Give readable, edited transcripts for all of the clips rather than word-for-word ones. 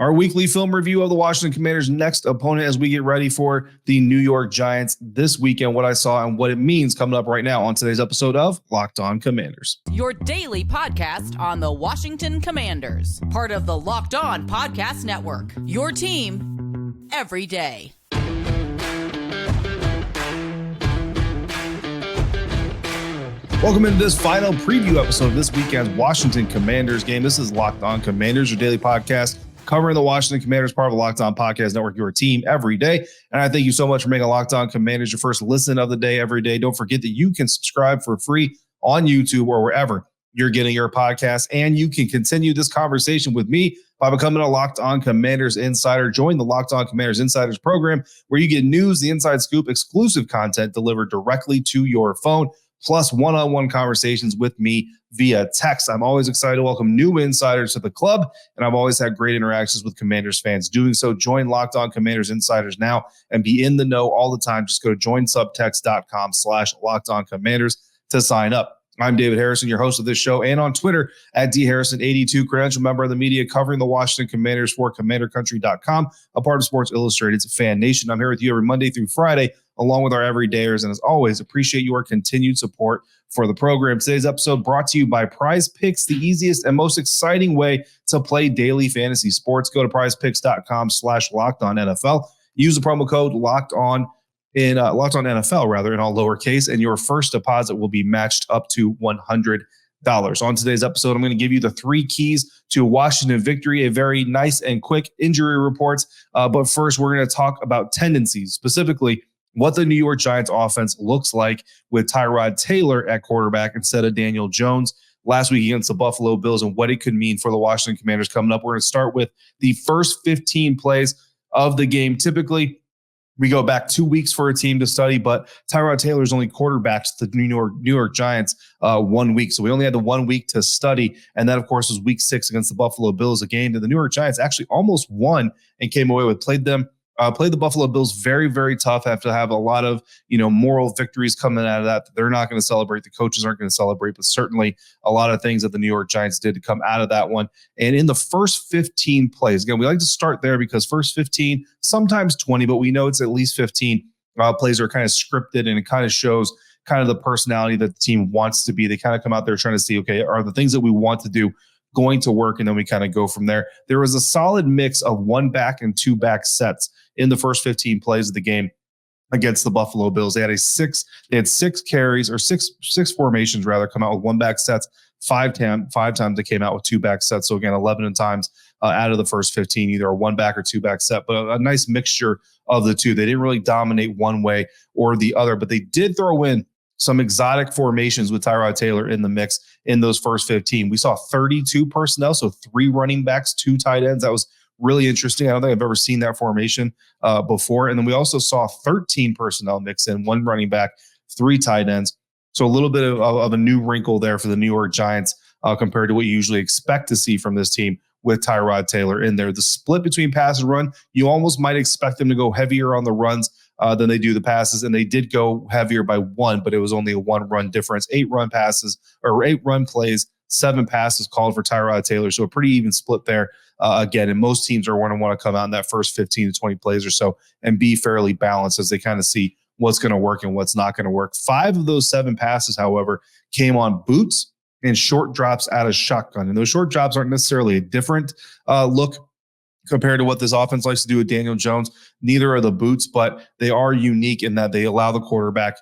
Our weekly film review of the Washington Commanders' next opponent as we get ready for the New York Giants this weekend, what I saw and what it means coming up right now on today's episode of Locked On Commanders. Your daily podcast on the Washington Commanders, part of the Locked On Podcast Network, your team every day. Welcome into this final preview episode of this weekend's Washington Commanders game. This is Locked On Commanders, your daily podcast covering the Washington Commanders, part of the Locked On Podcast Network, your team every day. And I thank you so much for making Locked On Commanders your first listen of the day every day. Don't forget that you can subscribe for free on YouTube or wherever you're getting your podcast. And you can continue this conversation with me by becoming a Locked On Commanders Insider. Join the Locked On Commanders Insiders program where you get news, the inside scoop, exclusive content delivered directly to your phone, plus one-on-one conversations with me via text. I'm always excited to welcome new insiders to the club, and I've always had great interactions with Commanders fans doing so. Join Locked On Commanders Insiders now and be in the know all the time. Just go to joinsubtext.com/LockedOnCommanders to sign up. I'm David Harrison, your host of this show, and on Twitter at DHarrison82, credential member of the media covering the Washington Commanders for CommanderCountry.com, a part of Sports Illustrated's FanNation. I'm here with you every Monday through Friday, along with our everydayers, and as always, appreciate your continued support for the program. Today's episode brought to you by Prize Picks, the easiest and most exciting way to play daily fantasy sports. Go to prizepicks.com/LockedOnNFL. Use the promo code Locked On NFL, in all lowercase, and your first deposit will be matched up to $100. On today's episode, I'm going to give you the three keys to Washington victory, a very nice and quick injury reports. But first, we're going to talk about tendencies, specifically what the New York Giants offense looks like with Tyrod Taylor at quarterback instead of Daniel Jones last week against the Buffalo Bills, and what it could mean for the Washington Commanders coming up. We're going to start with the first 15 plays of the game. Typically, we go back 2 weeks for a team to study, but Tyrod Taylor's only quarterbacked the New York Giants 1 week. So we only had the 1 week to study. And that, of course, was week 6 against the Buffalo Bills, a game that the New York Giants actually almost won and came away with. Played the Buffalo Bills very, very tough. Have to have a lot of, moral victories coming out of that. They're not going to celebrate. The coaches aren't going to celebrate, but certainly a lot of things that the New York Giants did to come out of that one. And in the first 15 plays, again, we like to start there because first 15, sometimes 20, but we know it's at least 15 plays are kind of scripted, and it kind of shows kind of the personality that the team wants to be. They kind of come out there trying to see, okay, are the things that we want to do going to work? And then we kind of go from there. There was a solid mix of one back and two back sets in the first 15 plays of the game against the Buffalo Bills. They had six carries, or six formations rather, come out with one back sets. Five times they came out with two back sets. So again, 11 times out of the first 15, either a one back or two back set, but a nice mixture of the two. They didn't really dominate one way or the other, but they did throw in some exotic formations with Tyrod Taylor in the mix in those first 15. We saw 32 personnel, so 3 running backs, 2 tight ends. That was really interesting. I don't think I've ever seen that formation before. And then we also saw 13 personnel mix in, 1 running back, 3 tight ends. So a little bit of a new wrinkle there for the New York Giants compared to what you usually expect to see from this team with Tyrod Taylor in there. The split between pass and run, you almost might expect them to go heavier on the runs than they do the passes. And they did go heavier by 1, but it was only a 1 run difference. 8 run plays, 7 passes called for Tyrod Taylor. So a pretty even split there. Again, and most teams are going to want to come out in that first 15 to 20 plays or so and be fairly balanced as they kind of see what's going to work and what's not going to work. 5 of those 7 passes, however, came on boots and short drops out of shotgun. And those short drops aren't necessarily a different look compared to what this offense likes to do with Daniel Jones. Neither are the boots, but they are unique in that they allow the quarterback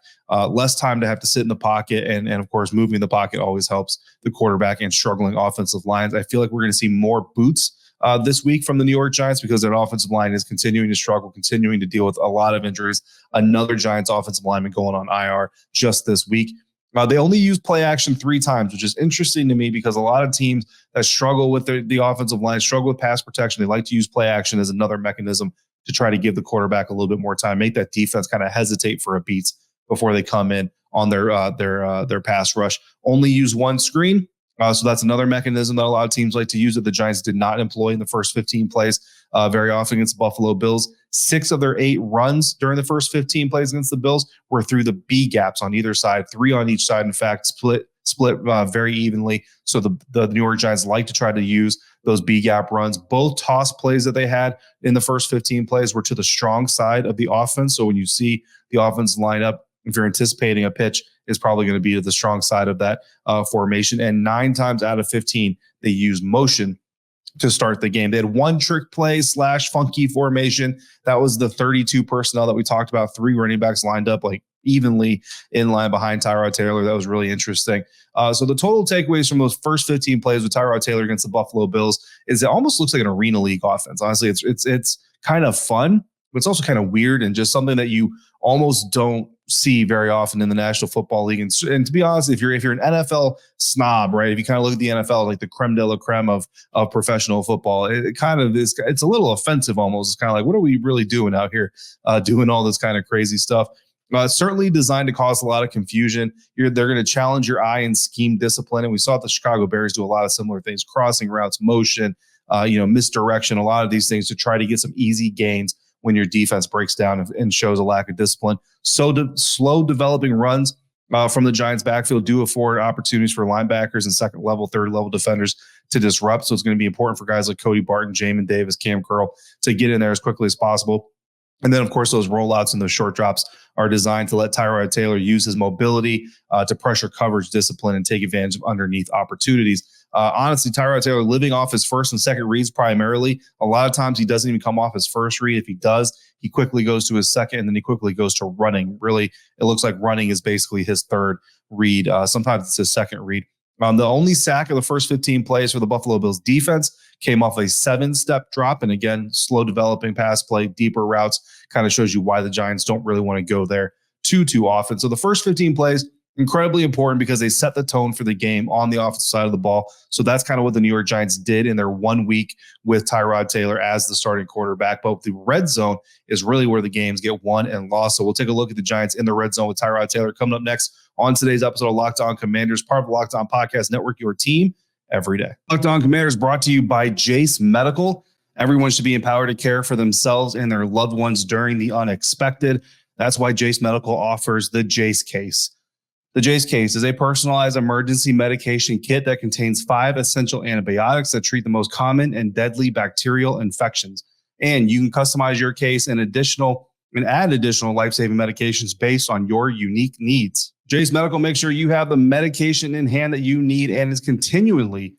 less time to have to sit in the pocket. And of course, moving the pocket always helps the quarterback and struggling offensive lines. I feel like we're going to see more boots this week from the New York Giants because their offensive line is continuing to struggle, continuing to deal with a lot of injuries. Another Giants offensive lineman going on IR just this week. They only use play action 3 times, which is interesting to me because a lot of teams that struggle with the offensive line, struggle with pass protection, they like to use play action as another mechanism to try to give the quarterback a little bit more time, make that defense kind of hesitate for a beat before they come in on their pass rush. Only use 1 screen. So that's another mechanism that a lot of teams like to use that the Giants did not employ in the first 15 plays very often against the Buffalo Bills. 6 of their 8 runs during the first 15 plays against the Bills were through the B gaps on either side, 3 on each side, in fact, split split very evenly. So the New York Giants like to try to use those B-gap runs. Both toss plays that they had in the first 15 plays were to the strong side of the offense. So when you see the offense line up, if you're anticipating a pitch, is probably going to be to the strong side of that formation. And 9 times out of 15, they used motion to start the game. They had one trick play / funky formation. That was the 32 personnel that we talked about. 3 running backs lined up like evenly in line behind Tyrod Taylor. That was really interesting. So the total takeaways from those first 15 plays with Tyrod Taylor against the Buffalo Bills is it almost looks like an arena league offense. Honestly, it's kind of fun, but it's also kind of weird and just something that you almost don't see very often in the National Football League. And to be honest, if you're an NFL snob, right, if you kind of look at the NFL like the creme de la creme of professional football, it kind of is, it's a little offensive almost. It's kind of like, what are we really doing out here doing all this kind of crazy stuff? Certainly designed to cause a lot of confusion. They're going to challenge your eye and scheme discipline. And we saw the Chicago Bears do a lot of similar things, crossing routes, motion, misdirection, a lot of these things to try to get some easy gains when your defense breaks down and shows a lack of discipline. So slow developing runs from the Giants backfield do afford opportunities for linebackers and second level, third level defenders to disrupt. So it's going to be important for guys like Cody Barton, Jamin Davis, Cam Curl to get in there as quickly as possible. And then, of course, those rollouts and those short drops are designed to let Tyrod Taylor use his mobility to pressure coverage discipline and take advantage of underneath opportunities. Honestly, Tyrod Taylor living off his first and second reads primarily. A lot of times he doesn't even come off his first read. If he does, he quickly goes to his second, and then he quickly goes to running. Really, it looks like running is basically his third read. Sometimes it's his second read. The only sack of the first 15 plays for the Buffalo Bills defense came off a 7-step drop. And again, slow developing pass play, deeper routes, kind of shows you why the Giants don't really want to go there too often. So the first 15 plays, incredibly important because they set the tone for the game on the offensive side of the ball. So that's kind of what the New York Giants did in their 1 week with Tyrod Taylor as the starting quarterback. But the red zone is really where the games get won and lost. So we'll take a look at the Giants in the red zone with Tyrod Taylor coming up next on today's episode of Locked On Commanders, part of the Locked On Podcast Network, your team every day. Locked On Commanders brought to you by Jace Medical. Everyone should be empowered to care for themselves and their loved ones during the unexpected. That's why Jace Medical offers the Jace Case. The Jace Case is a personalized emergency medication kit that contains 5 essential antibiotics that treat the most common and deadly bacterial infections. And you can customize your case and add additional life-saving medications based on your unique needs. Jace Medical makes sure you have the medication in hand that you need and is continually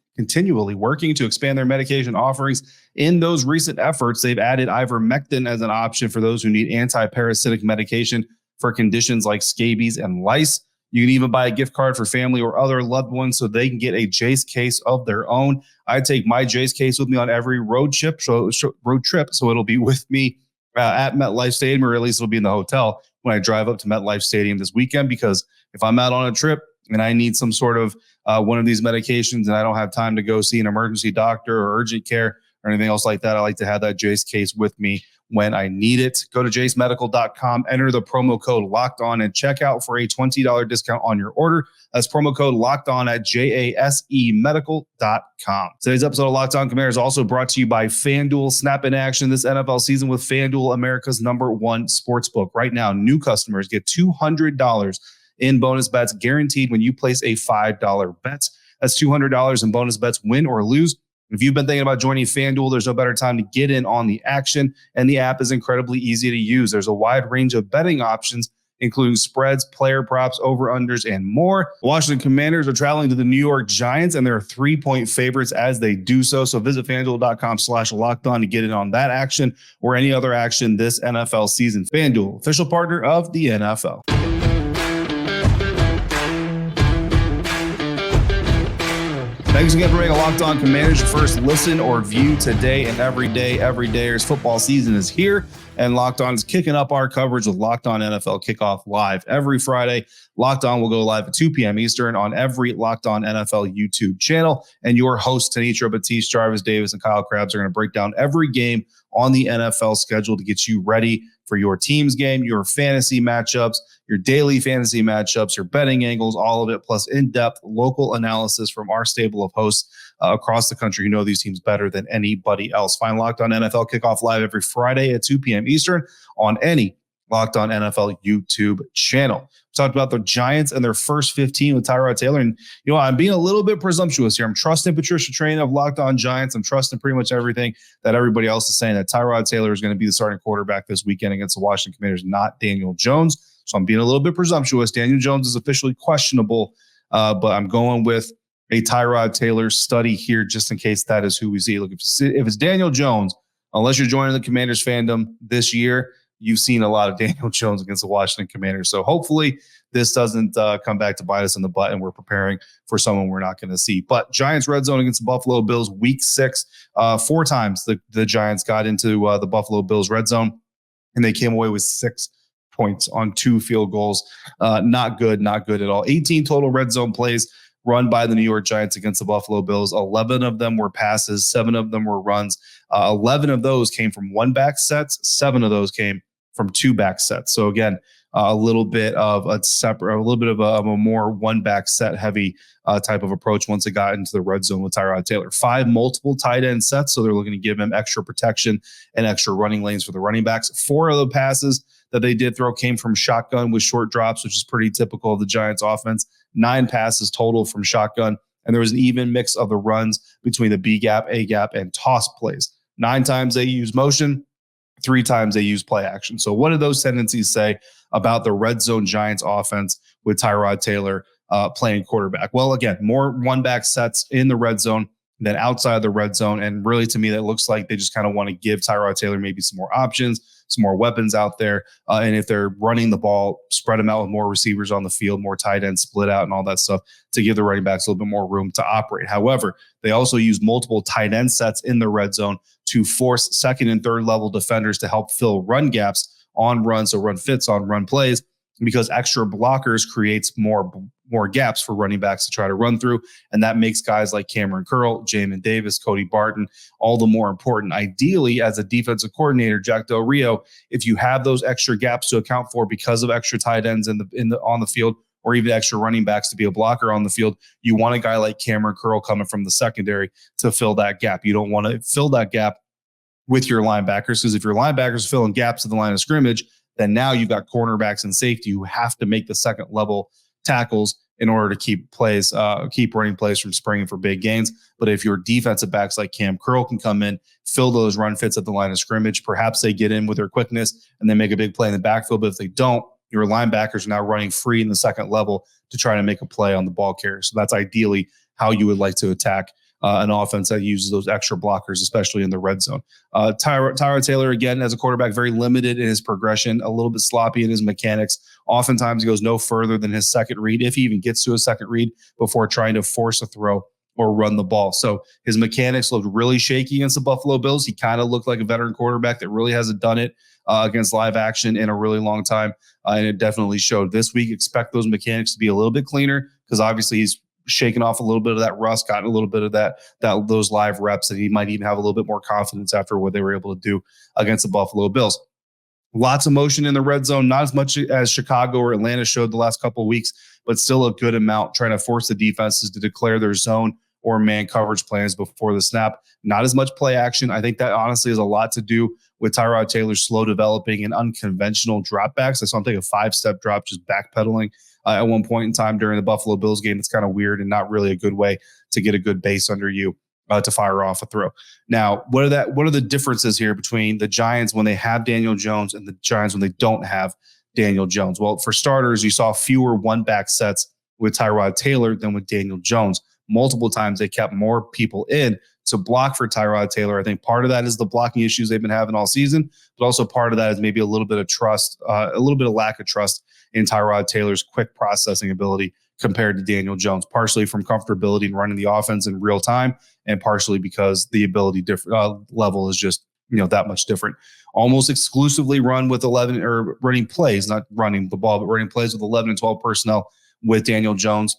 working to expand their medication offerings. In those recent efforts, they've added ivermectin as an option for those who need anti-parasitic medication for conditions like scabies and lice. You can even buy a gift card for family or other loved ones so they can get a Jace case of their own. I take my Jace case with me on every road trip, so it'll be with me at MetLife Stadium, or at least it'll be in the hotel when I drive up to MetLife Stadium this weekend, because if I'm out on a trip and I need some sort of one of these medications and I don't have time to go see an emergency doctor or urgent care or anything else like that, I like to have that Jace case with me when I need it. Go to jacemedical.com, enter the promo code Locked On, and check out for a $20 discount on your order. That's promo code Locked On at jasemedical.com. Today's episode of Locked On Commanders is also brought to you by FanDuel. Snap in action this NFL season with FanDuel, America's #1 sportsbook. Right now, new customers get $200 in bonus bets guaranteed when you place a $5 bet. That's $200 in bonus bets, win or lose. If you've been thinking about joining FanDuel, there's no better time to get in on the action, and the app is incredibly easy to use. There's a wide range of betting options, including spreads, player props, over-unders, and more. The Washington Commanders are traveling to the New York Giants, and they're 3-point favorites as they do so. So visit FanDuel.com/lockedon to get in on that action or any other action this NFL season. FanDuel, official partner of the NFL. Thanks again for making Locked On Commanders your first listen or view today and every day. Every dayers football season is here, and Locked On is kicking up our coverage with Locked On NFL Kickoff Live every Friday. Locked On will go live at 2 p.m. Eastern on every Locked On NFL YouTube channel, and your hosts, Tanitra Batiste, Jarvis Davis, and Kyle Krabs, are going to break down every game on the NFL schedule to get you ready for your team's game, your fantasy matchups, your daily fantasy matchups, your betting angles, all of it, plus in-depth local analysis from our stable of hosts across the country who know these teams better than anybody else. Find Locked On NFL Kickoff Live every Friday at 2 p.m. Eastern on any Locked On NFL YouTube channel. We talked about the Giants and their first 15 with Tyrod Taylor. And, I'm being a little bit presumptuous here. I'm trusting Patricia Train of Locked On Giants. I'm trusting pretty much everything that everybody else is saying, that Tyrod Taylor is going to be the starting quarterback this weekend against the Washington Commanders, not Daniel Jones. So I'm being a little bit presumptuous. Daniel Jones is officially questionable, but I'm going with a Tyrod Taylor study here just in case that is who we see. Look, if it's Daniel Jones, unless you're joining the Commanders fandom this year, you've seen a lot of Daniel Jones against the Washington Commanders. So hopefully this doesn't come back to bite us in the butt and we're preparing for someone we're not going to see. But Giants red zone against the Buffalo Bills, week 6, 4 times the Giants got into the Buffalo Bills red zone, and they came away with 6 points on 2 field goals. Not good at all. 18 total red zone plays run by the New York Giants against the Buffalo Bills. 11 of them were passes. 7 of them were runs. 11 of those came from 1-back sets. 7 of those came from 2-back sets. So again, a little bit of a more 1-back set heavy type of approach once it got into the red zone with Tyrod Taylor. 5 multiple tight end sets, so they're looking to give him extra protection and extra running lanes for the running backs. 4 of the passes that they did throw came from shotgun with short drops, which is pretty typical of the Giants offense. 9 passes total from shotgun, and there was an even mix of the runs between the B gap, A gap, and toss plays. 9 times they used motion, 3 times they used play action. So what do those tendencies say about the red zone Giants offense with Tyrod Taylor playing quarterback? Well, again, more 1-back sets in the red zone than outside the red zone. And really, to me, that looks like they just kind of want to give Tyrod Taylor maybe some more options, some more weapons out there. And if they're running the ball, spread them out with more receivers on the field, more tight ends split out and all that stuff to give the running backs a little bit more room to operate. However, they also use multiple tight end sets in the red zone to force second and third level defenders to help fill run gaps on runs, so run fits on run plays, because extra blockers creates more gaps for running backs to try to run through. And that makes guys like Kamren Curl, Jamin Davis, Cody Barton all the more important. Ideally, as a defensive coordinator, Jack Del Rio, if you have those extra gaps to account for because of extra tight ends on the field, or even extra running backs to be a blocker on the field, you want a guy like Kamren Curl coming from the secondary to fill that gap. You don't want to fill that gap with your linebackers, because if your linebackers filling gaps at the line of scrimmage, then now you've got cornerbacks and safety who have to make the second level tackles in order to keep running plays from springing for big gains. But if your defensive backs like Cam Curl can come in, fill those run fits at the line of scrimmage, perhaps they get in with their quickness and they make a big play in the backfield. But if they don't, your linebackers are now running free in the second level to try to make a play on the ball carrier. So that's ideally how you would like to attack an offense that uses those extra blockers, especially in the red zone. Tyrod Taylor, again, as a quarterback, very limited in his progression, a little bit sloppy in his mechanics. Oftentimes he goes no further than his second read, if he even gets to a second read, before trying to force a throw or run the ball. So his mechanics looked really shaky against the Buffalo Bills. He kind of looked like a veteran quarterback that really hasn't done it against live action in a really long time. And it definitely showed this week. Expect those mechanics to be a little bit cleaner, because obviously he's shaking off a little bit of that rust, gotten a little bit of those live reps, and he might even have a little bit more confidence after what they were able to do against the Buffalo Bills. Lots of motion in the red zone, not as much as Chicago or Atlanta showed the last couple of weeks, but still a good amount, trying to force the defenses to declare their zone or man coverage plans before the snap. Not as much play action. I think that honestly has a lot to do with Tyrod Taylor's slow developing and unconventional dropbacks. I saw him take a 5-step drop, just backpedaling at one point in time during the Buffalo Bills game. It's kind of weird and not really a good way to get a good base under you to fire off a throw. Now, what are the differences here between the Giants when they have Daniel Jones and the Giants when they don't have Daniel Jones? Well, for starters, you saw fewer 1-back sets with Tyrod Taylor than with Daniel Jones. Multiple times they kept more people in to block for Tyrod Taylor. I think part of that is the blocking issues they've been having all season, but also part of that is maybe a little bit of trust, a little bit of lack of trust in Tyrod Taylor's quick processing ability compared to Daniel Jones, partially from comfortability in running the offense in real time, and partially because the ability level is just that much different. Almost exclusively run with 11, or running plays, not running the ball, but running plays with 11 and 12 personnel with Daniel Jones.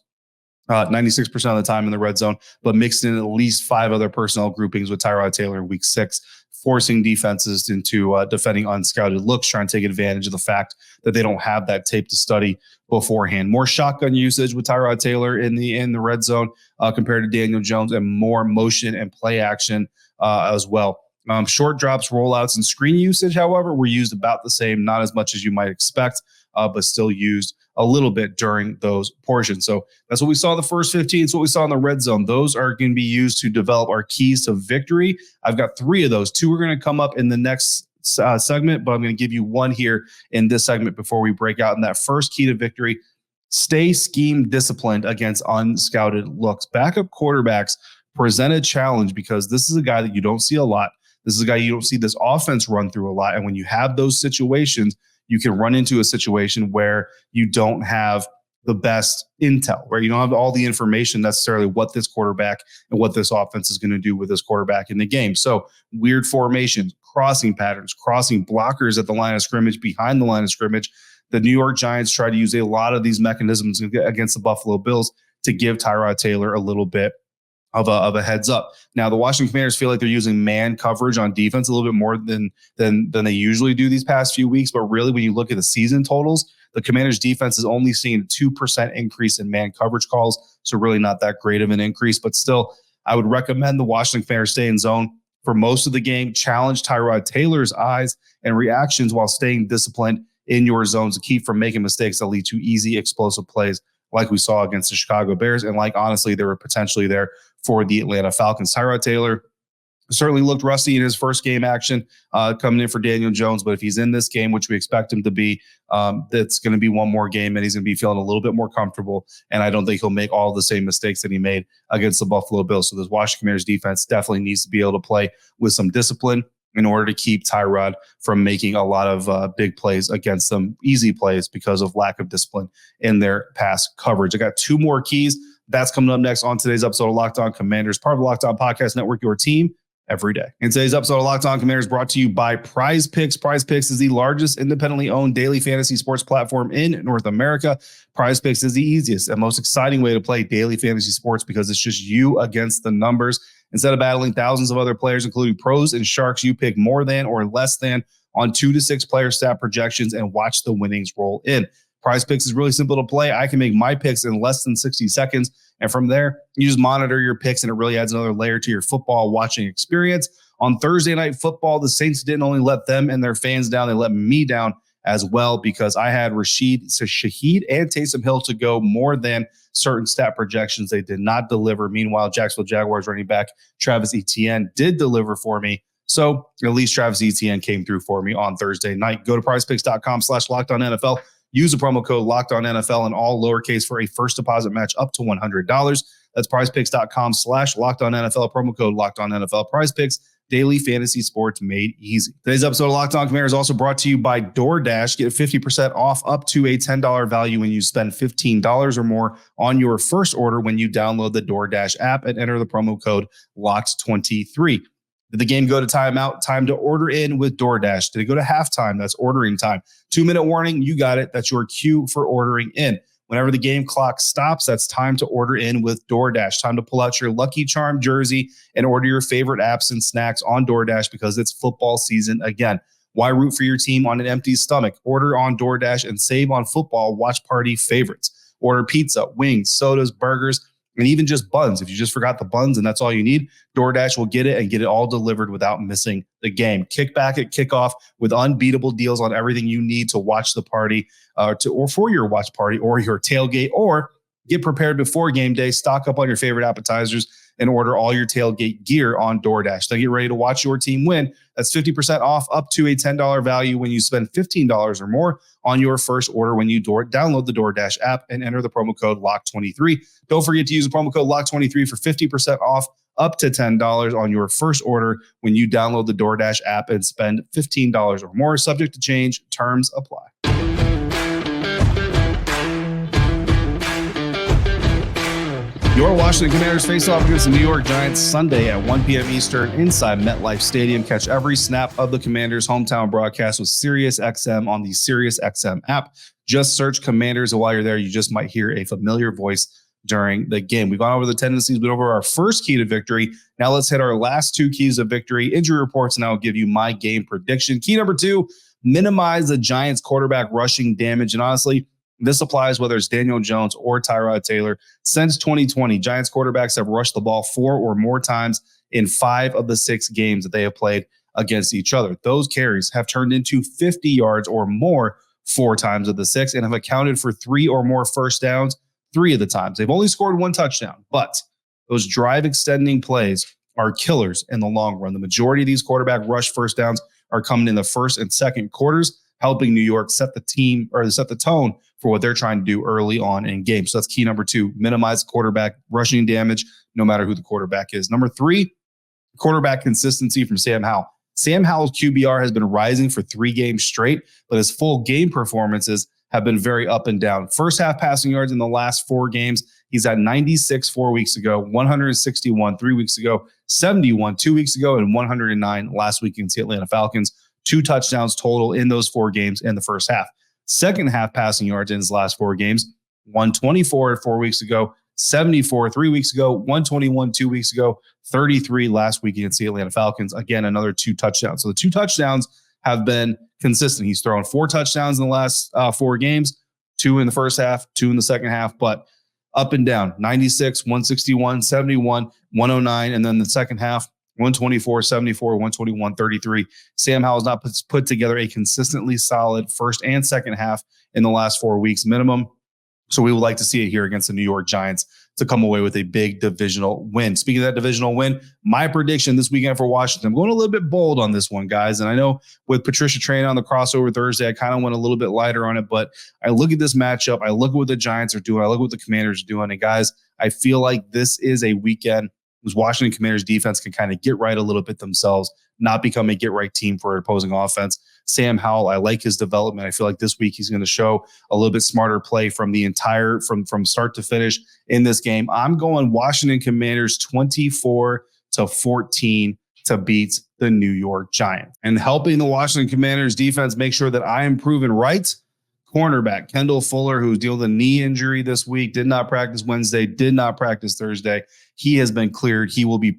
96% of the time in the red zone, but mixed in at least 5 other personnel groupings with Tyrod Taylor in week 6, forcing defenses into defending unscouted looks, trying to take advantage of the fact that they don't have that tape to study beforehand. More shotgun usage with Tyrod Taylor in the red zone compared to Daniel Jones, and more motion and play action as well Short drops, rollouts, and screen usage, however, were used about the same, not as much as you might expect, but still used a little bit during those portions. So that's what we saw in the first 15. It's what we saw in the red zone. Those are going to be used to develop our keys to victory. I've got 3 of those. 2 are going to come up in the next segment, but I'm going to give you 1 here in this segment before we break out. And that first key to victory: stay scheme disciplined against unscouted looks. Backup quarterbacks present a challenge because this is a guy that you don't see a lot. This is a guy you don't see this offense run through a lot. And when you have those situations, you can run into a situation where you don't have the best intel, where you don't have all the information necessarily what this quarterback and what this offense is going to do with this quarterback in the game. So weird formations, crossing patterns, crossing blockers at the line of scrimmage, behind the line of scrimmage. The New York Giants try to use a lot of these mechanisms against the Buffalo Bills to give Tyrod Taylor a little bit of a heads up. Now, the Washington Commanders feel like they're using man coverage on defense a little bit more than they usually do these past few weeks. But really, when you look at the season totals, the Commanders defense is only seeing a 2% increase in man coverage calls. So really not that great of an increase. But still, I would recommend the Washington Commanders stay in zone for most of the game, challenge Tyrod Taylor's eyes and reactions while staying disciplined in your zones to keep from making mistakes that lead to easy, explosive plays like we saw against the Chicago Bears, and like, honestly, they were potentially there for the Atlanta Falcons. Tyrod Taylor certainly looked rusty in his first game action coming in for Daniel Jones, but if he's in this game, which we expect him to be, that's going to be one more game, and he's going to be feeling a little bit more comfortable, and I don't think he'll make all the same mistakes that he made against the Buffalo Bills. So this Washington Commanders defense definitely needs to be able to play with some discipline in order to keep Tyrod from making a lot of big plays against them, easy plays, because of lack of discipline in their pass coverage. I got 2 more keys. That's coming up next on today's episode of Locked On Commanders, part of the Locked On Podcast Network, your team every day. In today's episode of Locked On Commanders, brought to you by Prize Picks. Prize Picks is the largest independently owned daily fantasy sports platform in North America. Prize Picks is the easiest and most exciting way to play daily fantasy sports because it's just you against the numbers. Instead of battling thousands of other players, including pros and sharks, you pick more than or less than on 2 to 6 player stat projections and watch the winnings roll in. Prize Picks is really simple to play. I can make my picks in less than 60 seconds. And from there, you just monitor your picks, and it really adds another layer to your football watching experience. On Thursday Night Football, the Saints didn't only let them and their fans down, they let me down as well, because I had Shaheed and Taysom Hill to go more than certain stat projections. They did not deliver. Meanwhile, Jacksonville Jaguars running back Travis Etienne did deliver for me. So at least Travis Etienne came through for me on Thursday night. Go to prizepicks.com/LockedOnNFL. Use the promo code LockedOnNFL in all lowercase for a first deposit match up to $100. That's prizepicks.com/LockedOnNFL, promo code LockedOnNFL. Prize Picks, daily fantasy sports made easy. Today's episode of Locked On Commanders is also brought to you by DoorDash. Get 50% off up to a $10 value when you spend $15 or more on your first order when you download the DoorDash app and enter the promo code LOCKED23. Did the game go to timeout? Time to order in with DoorDash. Did it go to halftime? That's ordering time. 2-minute warning, you got it. That's your cue for ordering in. Whenever the game clock stops, that's time to order in with DoorDash. Time to pull out your Lucky Charm jersey and order your favorite apps and snacks on DoorDash because it's football season again. Why root for your team on an empty stomach? Order on DoorDash and save on football watch party favorites. Order pizza, wings, sodas, burgers, and even just buns. If you just forgot the buns and that's all you need, DoorDash will get it and get it all delivered without missing the game. Kick back at kickoff with unbeatable deals on everything you need to watch the party or for your watch party or your tailgate, or get prepared before game day. Stock up on your favorite appetizers and order all your tailgate gear on DoorDash. Then get ready to watch your team win. That's 50% off up to a $10 value when you spend $15 or more on your first order when you download the DoorDash app and enter the promo code LOCK23. Don't forget to use the promo code LOCK23 for 50% off up to $10 on your first order when you download the DoorDash app and spend $15 or more. Subject to change. Terms apply. Your Washington Commanders face off against the New York Giants Sunday at 1 p.m. Eastern inside MetLife Stadium. Catch every snap of the Commanders' hometown broadcast with SiriusXM on the SiriusXM app. Just search Commanders, and while you're there, you just might hear a familiar voice during the game. We've gone over the tendencies, but over our first key to victory. Now let's hit our last 2 keys of victory, injury reports, and I'll give you my game prediction. Key number 2, minimize the Giants quarterback rushing damage. And honestly, this applies whether it's Daniel Jones or Tyrod Taylor. Since 2020, Giants quarterbacks have rushed the ball 4 or more times in 5 of the 6 games that they have played against each other. Those carries have turned into 50 yards or more 4 times of the 6 and have accounted for 3 or more first downs 3 of the times. They've only scored 1 touchdown, but those drive extending plays are killers in the long run. The majority of these quarterback rush first downs are coming in the first and second quarters, helping New York set the tone for what they're trying to do early on in games. So that's key number 2, minimize quarterback rushing damage, no matter who the quarterback is. Number 3, quarterback consistency from Sam Howell. Sam Howell's QBR has been rising for 3 games straight, but his full game performances have been very up and down. First half passing yards in the last 4 games, he's at 96 4 weeks ago, 161 3 weeks ago, 71 2 weeks ago, and 109 last week against the Atlanta Falcons. 2 touchdowns total in those 4 games in the first half. Second half passing yards in his last 4 games, 124 4 weeks ago, 74 3 weeks ago, 121 2 weeks ago, 33 last week against the Atlanta Falcons. Again, another 2 touchdowns. So the 2 touchdowns have been consistent. He's thrown 4 touchdowns in the last 4 games, 2 in the first half, 2 in the second half, but up and down, 96, 161, 71, 109, and then the second half, 124, 74, 121, 33. Sam Howell's not put together a consistently solid first and second half in the last 4 weeks minimum. So we would like to see it here against the New York Giants to come away with a big divisional win. Speaking of that divisional win, my prediction this weekend for Washington, I'm going a little bit bold on this one, guys. And I know with Patricia Traina on the crossover Thursday, I kind of went a little bit lighter on it, but I look at this matchup. I look at what the Giants are doing. I look at what the Commanders are doing. And guys, I feel like this is a weekend whose Washington Commanders defense can kind of get right a little bit themselves, not become a get right team for an opposing offense. Sam Howell, I like his development. I feel like this week he's going to show a little bit smarter play from the entire, from start to finish in this game. I'm going Washington Commanders 24-14 to beat the New York Giants. And helping the Washington Commanders defense make sure that I am proven right, cornerback Kendall Fuller, who's dealing with a knee injury this week, did not practice Wednesday, did not practice Thursday. He has been cleared. He will be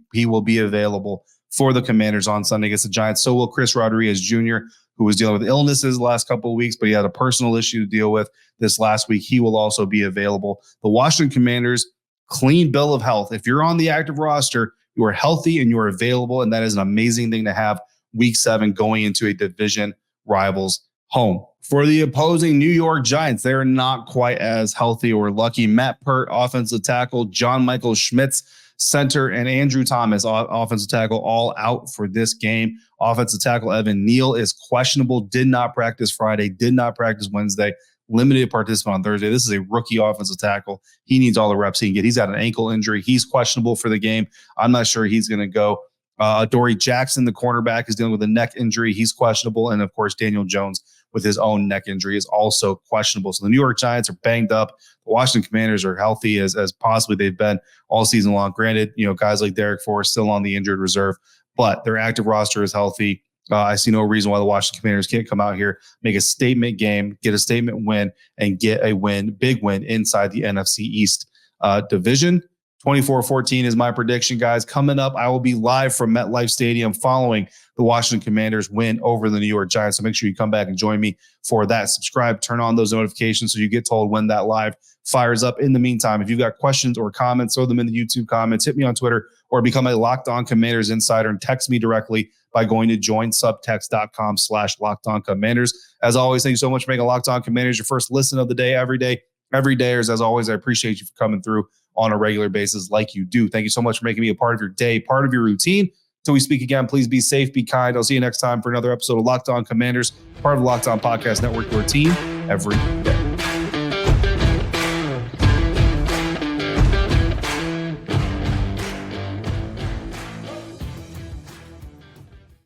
available for the Commanders on Sunday against the Giants. So will Chris Rodriguez Jr., who was dealing with illnesses the last couple of weeks, but he had a personal issue to deal with this last week. He will also be available. The Washington Commanders, clean bill of health. If you're on the active roster, you are healthy and you are available, and that is an amazing thing to have week 7 going into a division rival's home. For the opposing New York Giants, they are not quite as healthy or lucky. Matt Pert, offensive tackle, John Michael Schmitz, center, and Andrew Thomas, offensive tackle, all out for this game. Offensive tackle Evan Neal is questionable, did not practice Friday, did not practice Wednesday, limited participant on Thursday. This is a rookie offensive tackle. He needs all the reps he can get. He's got an ankle injury. He's questionable for the game. I'm not sure he's going to go. Dory Jackson, the cornerback, is dealing with a neck injury. He's questionable. And, of course, Daniel Jones with his own neck injury is also questionable. So the New York Giants are banged up. The Washington Commanders are healthy as possibly they've been all season long. Granted, guys like Derek Forrest still on the injured reserve, but their active roster is healthy. I see no reason why the Washington Commanders can't come out here, make a statement game, get a statement win, and get a win, big win inside the NFC East division. 24-14 is my prediction, guys. Coming up, I will be live from MetLife Stadium following the Washington Commanders win over the New York Giants. So make sure you come back and join me for that. Subscribe, turn on those notifications so you get told when that live fires up. In the meantime, if you've got questions or comments, throw them in the YouTube comments, hit me on Twitter, or become a Locked On Commanders insider and text me directly by going to joinsubtext.com/LockedOnCommanders. As always, thank you so much for making Locked On Commanders your first listen of the day every day. Everydayers, as always, I appreciate you for coming through on a regular basis like you do. Thank you so much for making me a part of your day, part of your routine. Until we speak again, please be safe, be kind. I'll see you next time for another episode of Locked On Commanders, part of the Locked On Podcast Network, your team every day.